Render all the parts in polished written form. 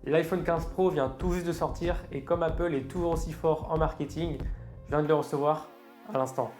L'iPhone 15 Pro vient tout juste de sortir et comme Apple est toujours aussi fort en marketing, je viens de le recevoir à l'instant.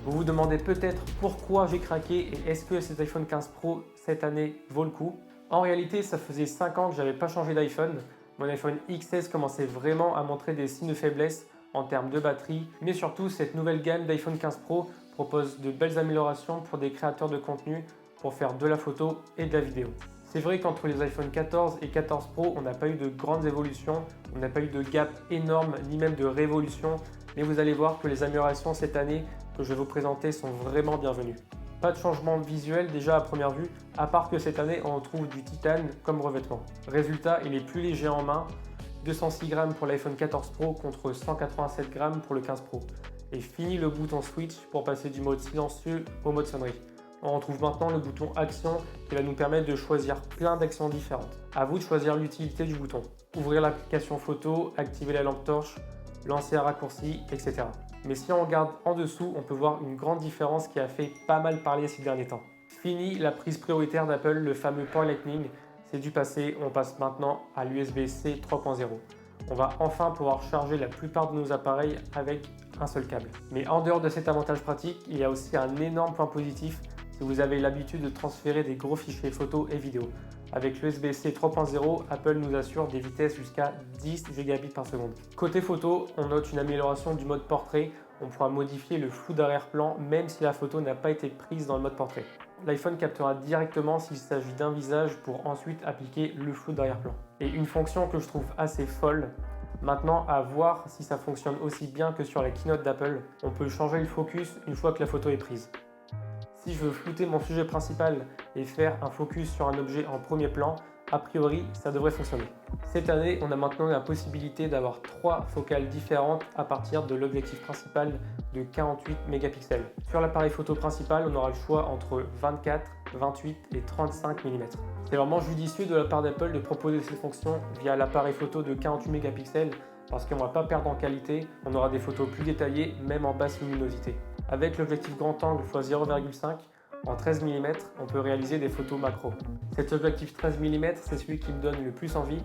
Vous vous demandez peut-être pourquoi j'ai craqué et est-ce que cet iPhone 15 Pro cette année vaut le coup? En réalité, ça faisait 5 ans que je n'avais pas changé d'iPhone. Mon iPhone XS commençait vraiment à montrer des signes de faiblesse en termes de batterie, mais surtout cette nouvelle gamme d'iPhone 15 Pro propose de belles améliorations pour des créateurs de contenu pour faire de la photo et de la vidéo. C'est vrai qu'entre les iPhone 14 et 14 Pro, on n'a pas eu de grandes évolutions, on n'a pas eu de gap énorme ni même de révolution, mais vous allez voir que les améliorations cette année que je vais vous présenter sont vraiment bienvenues. Pas de changement visuel déjà à première vue, à part que cette année on retrouve du titane comme revêtement. Résultat, il est plus léger en main, 206 grammes pour l'iPhone 14 Pro contre 187 grammes pour le 15 Pro. Et fini le bouton switch pour passer du mode silencieux au mode sonnerie. On retrouve maintenant le bouton action qui va nous permettre de choisir plein d'actions différentes. À vous de choisir l'utilité du bouton. Ouvrir l'application photo, activer la lampe torche, lancer un raccourci, etc. Mais si on regarde en dessous, on peut voir une grande différence qui a fait pas mal parler ces derniers temps. Fini la prise prioritaire d'Apple, le fameux port Lightning, c'est du passé, on passe maintenant à l'USB-C 3.0. On va enfin pouvoir charger la plupart de nos appareils avec un seul câble. Mais en dehors de cet avantage pratique, il y a aussi un énorme point positif si vous avez l'habitude de transférer des gros fichiers photos et vidéos. Avec l'USB-C 3.0, Apple nous assure des vitesses jusqu'à 10 Gbps par seconde. Côté photo, on note une amélioration du mode portrait. On pourra modifier le flou d'arrière-plan même si la photo n'a pas été prise dans le mode portrait. L'iPhone captera directement s'il s'agit d'un visage pour ensuite appliquer le flou d'arrière-plan. Et une fonction que je trouve assez folle, maintenant à voir si ça fonctionne aussi bien que sur la keynote d'Apple, on peut changer le focus une fois que la photo est prise. Si je veux flouter mon sujet principal et faire un focus sur un objet en premier plan, a priori, ça devrait fonctionner. Cette année, on a maintenant la possibilité d'avoir 3 focales différentes à partir de l'objectif principal de 48 mégapixels. Sur l'appareil photo principal, on aura le choix entre 24, 28 et 35 mm. C'est vraiment judicieux de la part d'Apple de proposer ces fonctions via l'appareil photo de 48 mégapixels parce qu'on ne va pas perdre en qualité, on aura des photos plus détaillées même en basse luminosité. Avec l'objectif grand angle x 0,5, en 13 mm, on peut réaliser des photos macro. Cet objectif 13 mm, c'est celui qui me donne le plus envie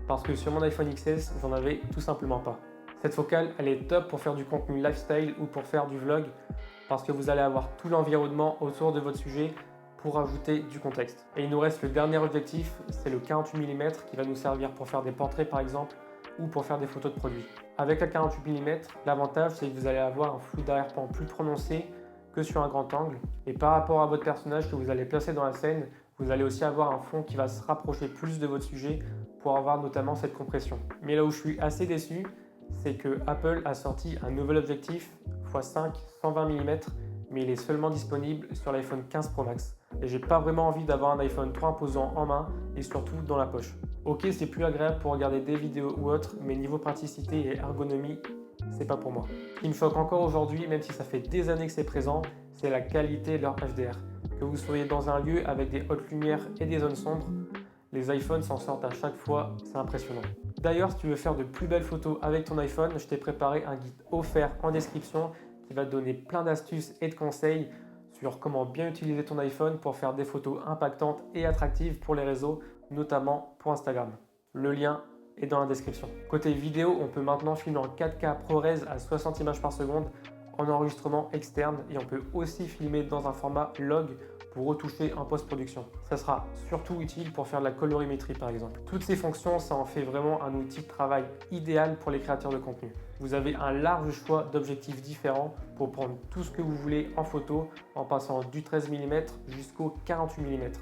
parce que sur mon iPhone XS, j'en avais tout simplement pas. Cette focale, elle est top pour faire du contenu lifestyle ou pour faire du vlog parce que vous allez avoir tout l'environnement autour de votre sujet pour ajouter du contexte. Et il nous reste le dernier objectif, c'est le 48 mm qui va nous servir pour faire des portraits par exemple ou pour faire des photos de produits. Avec la 48 mm, l'avantage c'est que vous allez avoir un flou d'arrière-plan plus prononcé que sur un grand angle. Et par rapport à votre personnage que vous allez placer dans la scène, vous allez aussi avoir un fond qui va se rapprocher plus de votre sujet pour avoir notamment cette compression. Mais là où je suis assez déçu, c'est que Apple a sorti un nouvel objectif x5 120 mm, mais il est seulement disponible sur l'iPhone 15 Pro Max. Et j'ai pas vraiment envie d'avoir un iPhone 3 imposant en main et surtout dans la poche. Ok, c'est plus agréable pour regarder des vidéos ou autre, mais niveau praticité et ergonomie, c'est pas pour moi. Ce qui me choque encore aujourd'hui, même si ça fait des années que c'est présent, c'est la qualité de leur HDR. Que vous soyez dans un lieu avec des hautes lumières et des zones sombres, les iPhones s'en sortent à chaque fois, c'est impressionnant. D'ailleurs, si tu veux faire de plus belles photos avec ton iPhone, je t'ai préparé un guide offert en description qui va te donner plein d'astuces et de conseils sur comment bien utiliser ton iPhone pour faire des photos impactantes et attractives pour les réseaux, notamment pour Instagram. Le lien est dans la description. Côté vidéo, on peut maintenant filmer en 4K ProRes à 60 images par seconde en enregistrement externe et on peut aussi filmer dans un format log pour retoucher en post-production. Ça sera surtout utile pour faire de la colorimétrie par exemple. Toutes ces fonctions, ça en fait vraiment un outil de travail idéal pour les créateurs de contenu. Vous avez un large choix d'objectifs différents pour prendre tout ce que vous voulez en photo en passant du 13 mm jusqu'au 48 mm.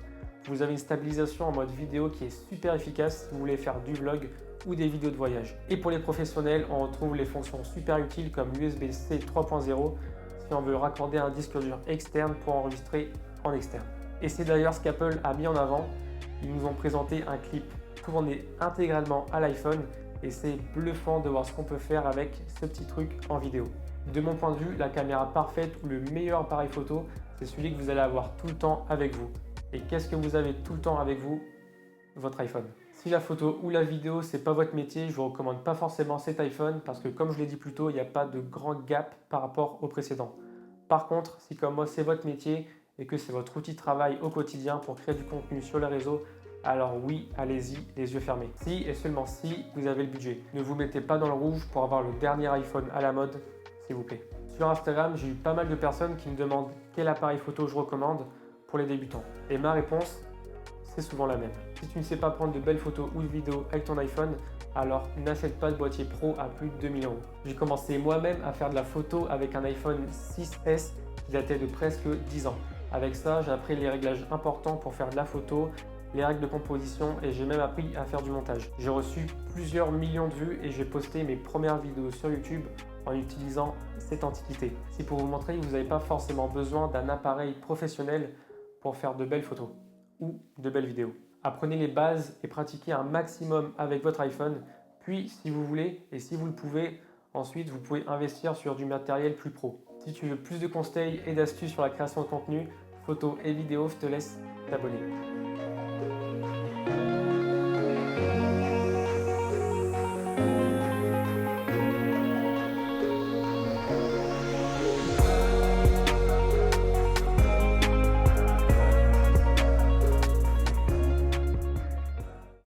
Vous avez une stabilisation en mode vidéo qui est super efficace si vous voulez faire du vlog ou des vidéos de voyage. Et pour les professionnels, on retrouve les fonctions super utiles comme l'USB-C 3.0 si on veut raccorder un disque dur externe pour enregistrer en externe. Et c'est d'ailleurs ce qu'Apple a mis en avant. Ils nous ont présenté un clip tourné intégralement à l'iPhone et c'est bluffant de voir ce qu'on peut faire avec ce petit truc en vidéo. De mon point de vue, la caméra parfaite ou le meilleur appareil photo, c'est celui que vous allez avoir tout le temps avec vous. Et qu'est-ce que vous avez tout le temps avec vous? Votre iPhone. Si la photo ou la vidéo, c'est pas votre métier, je vous recommande pas forcément cet iPhone parce que comme je l'ai dit plus tôt, il n'y a pas de grand gap par rapport au précédent. Par contre, si comme moi c'est votre métier et que c'est votre outil de travail au quotidien pour créer du contenu sur les réseaux, alors oui, allez-y, les yeux fermés. Si et seulement si vous avez le budget. Ne vous mettez pas dans le rouge pour avoir le dernier iPhone à la mode, s'il vous plaît. Sur Instagram, j'ai eu pas mal de personnes qui me demandent quel appareil photo je recommande pour les débutants. Et ma réponse, c'est souvent la même. Si tu ne sais pas prendre de belles photos ou de vidéos avec ton iPhone, alors n'achète pas de boîtier pro à plus de 2000 euros. J'ai commencé moi-même à faire de la photo avec un iPhone 6S qui datait de presque 10 ans. Avec ça, j'ai appris les réglages importants pour faire de la photo, les règles de composition et j'ai même appris à faire du montage. J'ai reçu plusieurs millions de vues et j'ai posté mes premières vidéos sur YouTube en utilisant cette antiquité. C'est pour vous montrer que vous n'avez pas forcément besoin d'un appareil professionnel pour faire de belles photos ou de belles vidéos. Apprenez les bases et pratiquez un maximum avec votre iPhone. Puis, si vous voulez et si vous le pouvez, ensuite vous pouvez investir sur du matériel plus pro. Si tu veux plus de conseils et d'astuces sur la création de contenu, photos et vidéos, je te laisse t'abonner.